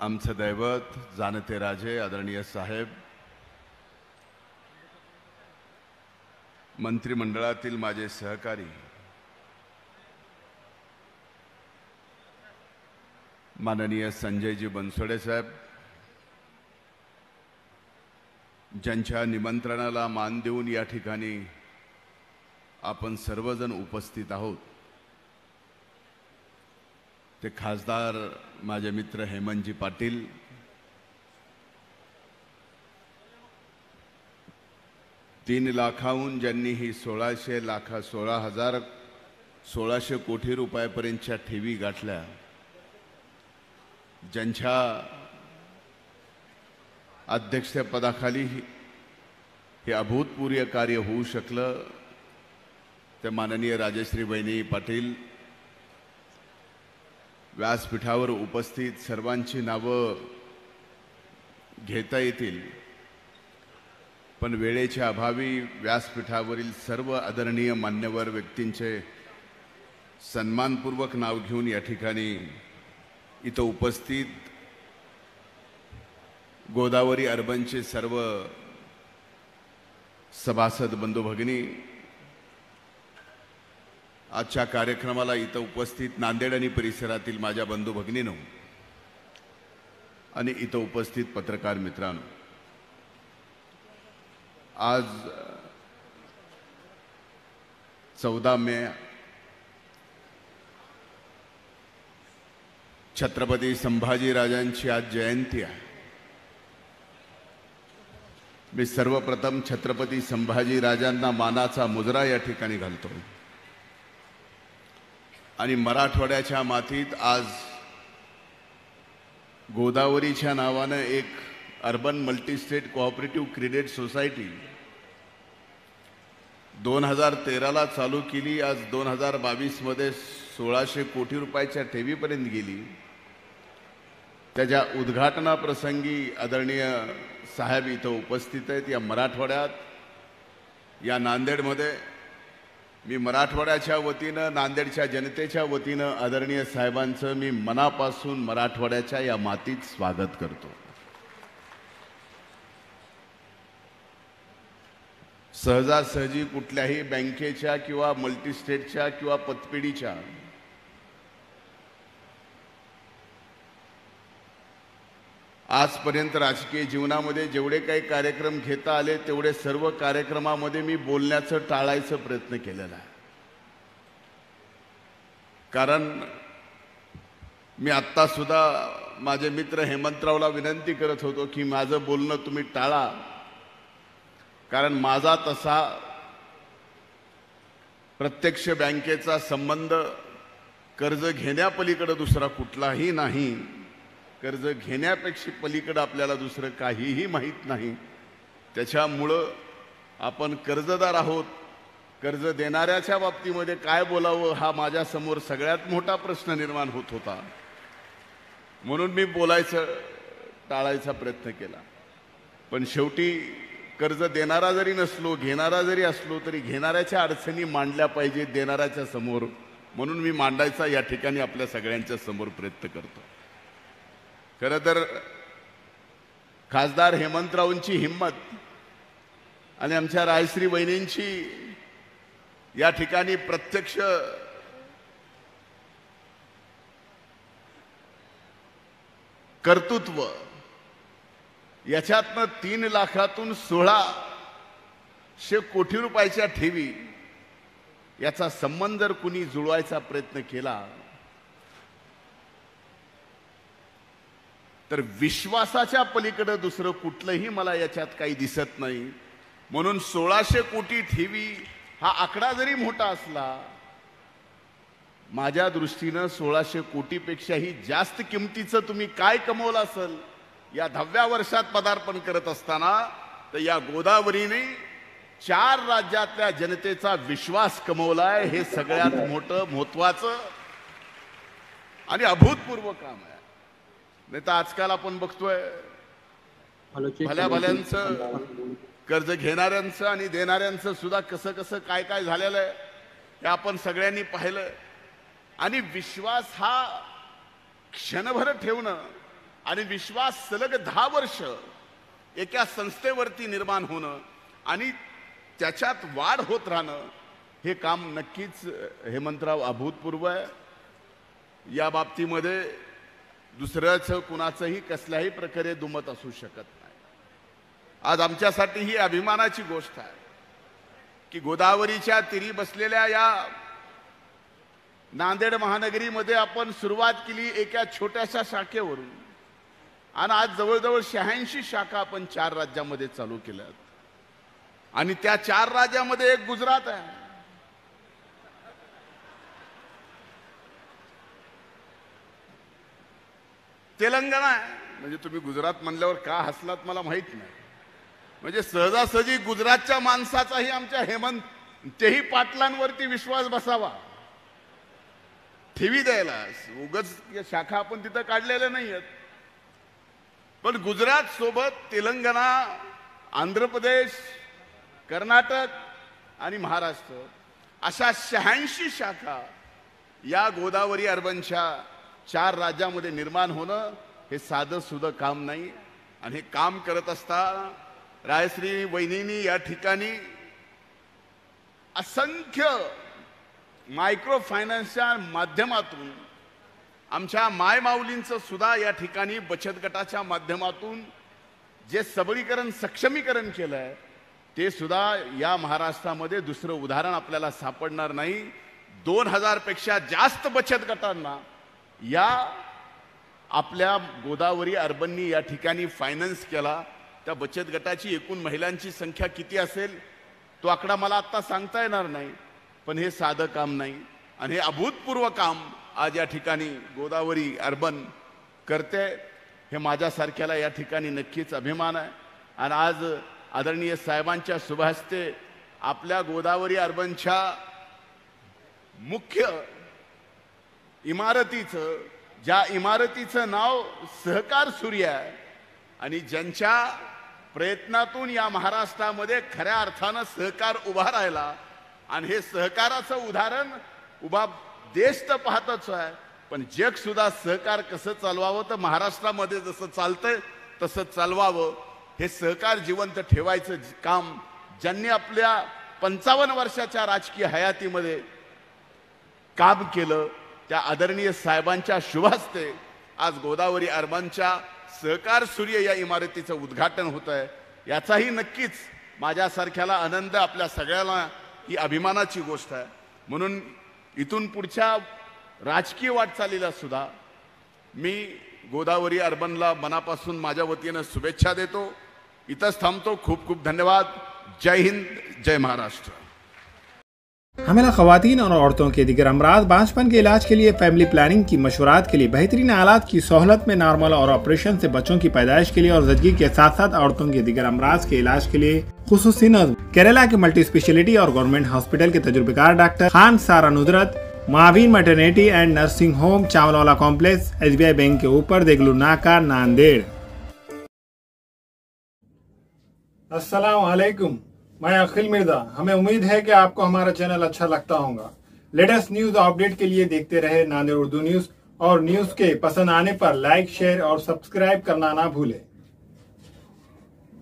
आमचं दैवत जाणते राजे आदरणीय साहेब, मंत्रिमंडळातील माझे सहकारी, माननीय संजयजी बनसोडे साहेब, ज्यांच्या निमंत्रणाला मान देऊन या ठिकाणी आपण सर्वजण उपस्थित आहोत, ते खासदार माझे मित्र हेमंतजी पाटील, तीन लाखाहून ज्यांनी ही 16,00,16,000 कोटी रुपयापर्यंतच्या ठेवी गाठल्या, ज्यांच्या अध्यक्षपदाखाली हे अभूतपूर्व कार्य होऊ शकलं, ते माननीय राजश्री वहिनी पाटील, व्यासपीठावर उपस्थित सर्वांची नावं घेता येतील, पण वेळेच्या अभावी व्यासपीठावरील सर्व आदरणीय मान्यवर व्यक्तींचे सन्मानपूर्वक नाव घेऊन या ठिकाणी इथं उपस्थित गोदावरी अर्बनचे सर्व सभासद बंधू भगिनी, आजच्या कार्यक्रमाला इथं उपस्थित नांदेड आणि परिसरातील माझ्या बंधू भगिनींनो आणि इथं उपस्थित पत्रकार मित्रांनो, आज 14 मे छत्रपती संभाजीराजांची आज जयंती आहे. मी सर्वप्रथम छत्रपती संभाजीराजांना मानाचा मुजरा या ठिकाणी घालतो आणि मराठवाड्याच्या मातीत आज गोदावरीच्या नावानं एक urban multistate cooperative credit society 2013ला चालू केली, आज 2022 मध्ये 1600 कोटी रुपयाच्या ठेवीपर्यंत गेली. त्याच्या उद्घाटनाप्रसंगी आदरणीय साहेब इथं उपस्थित आहेत. या मराठवाड्यात, या नांदेडमध्ये मी मराठवाड्याच्या वतीनं, नांदेडच्या जनतेच्या वतीनं आदरणीय साहेबांचं मी मनापासून मराठवाड्याच्या या मातीत स्वागत करतो. सहजासहजी कुठल्याही बँकेच्या किंवा मल्टीस्टेटच्या किंवा पतपेढीच्या आजपर्यंत राजकीय जीवनामध्ये जेवढे काही कार्यक्रम घेता आले, तेवढे सर्व कार्यक्रमामध्ये मी बोलण्याचं टाळायचा प्रयत्न केलेला आहे. कारण मी आत्ता सुद्धा माझे मित्र हेमंतरावला विनंती करत होतो की माझं बोलणं तुम्ही टाळा, कारण माझा तसा प्रत्यक्ष बँकेचा संबंध कर्ज घेण्यापलीकडे दुसरा कुठलाही नाही. कर्ज घेण्यापेक्षा पलीकडे आपल्याला दुसरं काहीही माहीत नाही. त्याच्यामुळं आपण कर्जदार आहोत. कर्ज देणाऱ्याच्या बाबतीमध्ये काय बोलावं हा माझ्यासमोर सगळ्यात मोठा प्रश्न निर्माण होत होता. म्हणून मी बोलायचं टाळायचा प्रयत्न केला. पण शेवटी कर्ज देणारा जरी नसलो, घेणारा जरी असलो, तरी घेणाऱ्याच्या अडचणी मांडल्या पाहिजे देणाऱ्याच्या समोर, म्हणून मी मांडायचा या ठिकाणी आपल्या सगळ्यांच्या समोर प्रयत्न करतो. खरं तर खासदार हेमंतरावांची हिंमत आणि आमच्या राजश्री वहिनींची या ठिकाणी प्रत्यक्ष कर्तृत्व, याच्यातनं 3 लाखातून 1600 कोटी रुपयाच्या ठेवी याचा संबंध जर कुणी जुळवायचा प्रयत्न केला तर विश्वासाच्या पलीकडे दुसरं कुठलंही मला याच्यात काही दिसत नाही. म्हणून 1600 कोटी ठेवी हा आकडा जरी मोठा असला, माझ्या दृष्टीनं 1600 कोटीपेक्षाही जास्त किमतीचं तुम्ही काय कमवलं असेल या 10व्या वर्षात पदार्पण करत असताना, तर या गोदावरीने 4 राज्यातल्या जनतेचा विश्वास कमवलाय. हे सगळ्यात मोठं, महत्त्वाचं आणि अभूतपूर्व काम आहे. नाही तर आजकाल आपण बघतोय भल्या भल्यांचं कर्ज घेणाऱ्यांचं आणि देणाऱ्यांचं सुद्धा कसं कसं काय काय झालेलं आहे हे आपण सगळ्यांनी पाहिलं. आणि विश्वास हा क्षणभर ठेवणं आणि विश्वास सलग 10 वर्ष एका संस्थेवरती निर्माण होणं आणि त्याच्यात वाढ होत राहणं, हे काम नक्कीच हेमंतराव अभूतपूर्व आहे. या बाबतीमध्ये दुसऱ्याचं कुणाचंही कसल्याही प्रकारे दुमत असू शकत नाही. आज आमच्यासाठी ही अभिमानाची गोष्ट आहे की गोदावरीच्या तीरी बसलेल्या या नांदेड महानगरीमध्ये आपण सुरुवात केली एका छोट्याशा शाखेवरून आणि आज जवळजवळ 86 शाखा आपण 4 राज्यांमध्ये चालू केल्यात आणि त्या 4 राज्यामध्ये एक गुजरात आहे. तेलंगणा आहे. म्हणजे तुम्ही गुजरात म्हणल्यावर का हसलात मला माहित नाही. म्हणजे सहजासहजी गुजरातच्या माणसाचाही आमच्या हेमंत तेही पाटलांवरती विश्वास बसावा, ठेवी द्यायला. उगाच शाखा आपण तिथं काढलेल्या नाही आहेत. पण गुजरात सोबत तेलंगणा, आंध्र प्रदेश, कर्नाटक आणि महाराष्ट्र अशा 86 शाखा या गोदावरी अर्बनच्या 4 राज्यामध्ये निर्माण होणं हे साधं सुद्धा काम नाही. आणि हे काम करत असताना रायश्री वहिनींनी या ठिकाणी असंख्य मायक्रो फायनान्सच्या माध्यमातून आमच्या मायमाऊलींचं सुद्धा या ठिकाणी बचत गटाच्या माध्यमातून जे सबलीकरण सक्षमीकरण केलं आहे ते सुद्धा या महाराष्ट्रामध्ये दुसरं उदाहरण आपल्याला सापडणार नाही. 2000 पेक्षा जास्त बचत गटांना या आपल्या गोदावरी अर्बननी या ठिकाणी फायनान्स केला. त्या बचत गटाची एकूण महिलांची संख्या किती असेल तो आकडा मला आत्ता सांगता येणार नाही. पण हे साधं काम नाही आणि हे अभूतपूर्व काम आज या ठिकाणी गोदावरी अर्बन करते. हे माझ्यासारख्याला या ठिकाणी नक्कीच अभिमान आहे. आणि आज आदरणीय साहेबांच्या शुभ हस्ते आपल्या गोदावरी अर्बनच्या मुख्य इमारतीचं, ज्या इमारतीचं नाव सहकार सूर्य आहे आणि ज्यांच्या प्रयत्नातून या महाराष्ट्रामध्ये खऱ्या अर्थानं सहकार उभा राहिला आणि हे सहकाराचं उदाहरण उभा देश तर पाहतच आहे पण जग सुद्धा सहकार कसं चालवावं तर महाराष्ट्रामध्ये जसं चालतंय तसं चालवावं. हे सहकार जिवंत ठेवायचं काम ज्यांनी आपल्या 55 वर्षाच्या राजकीय हयातीमध्ये काम केलं त्या आदरणीय साहेबांच्या शुभ हस्ते आज गोदावरी अर्बनच्या सहकार सूर्य या इमारतीचं उद्घाटन होत आहे. याचाही नक्कीच माझ्यासारख्याला आनंद, आपल्या सगळ्यांना ही अभिमानाची गोष्ट आहे. म्हणून इथून पुढच्या राजकीय वाटचालीला सुद्धा मी गोदावरी अर्बनला मनापासून माझ्या वतीनं शुभेच्छा देतो. इथंच थांबतो. खूप खूप धन्यवाद. जय हिंद, जय महाराष्ट्र. हमेला ख़वातीन और औरतों के दिगर अमराज बांझपन के इलाज के लिए फैमिली प्लानिंग की मशवरात के लिए बेहतरीन आलात की सहूलत में नॉर्मल और ऑपरेशन से बच्चों की पैदाइश के लिए और ज़चगी के साथ साथ औरतों के दिगर अमराज के इलाज के लिए खुसूसी नज़्म केरला के मल्टी स्पेशलिटी और गवर्नमेंट हॉस्पिटल के तजुर्बेकार डॉक्टर खान सारा नुदरत, मावीन maternity and nursing home, Chawalwala complex, SBI bank के ऊपर, देगलू नाका, नांदेड़. अस्सलाम वालेकुम, मैं अखिल मिर्जा. हमें उम्मीद है कि आपको हमारा चैनल अच्छा लगता होगा. लेटेस्ट न्यूज अपडेट के लिए देखते रहे नांदेड़ उर्दू न्यूज और न्यूज के पसंद आने पर लाइक, शेयर और सब्सक्राइब करना ना भूलें.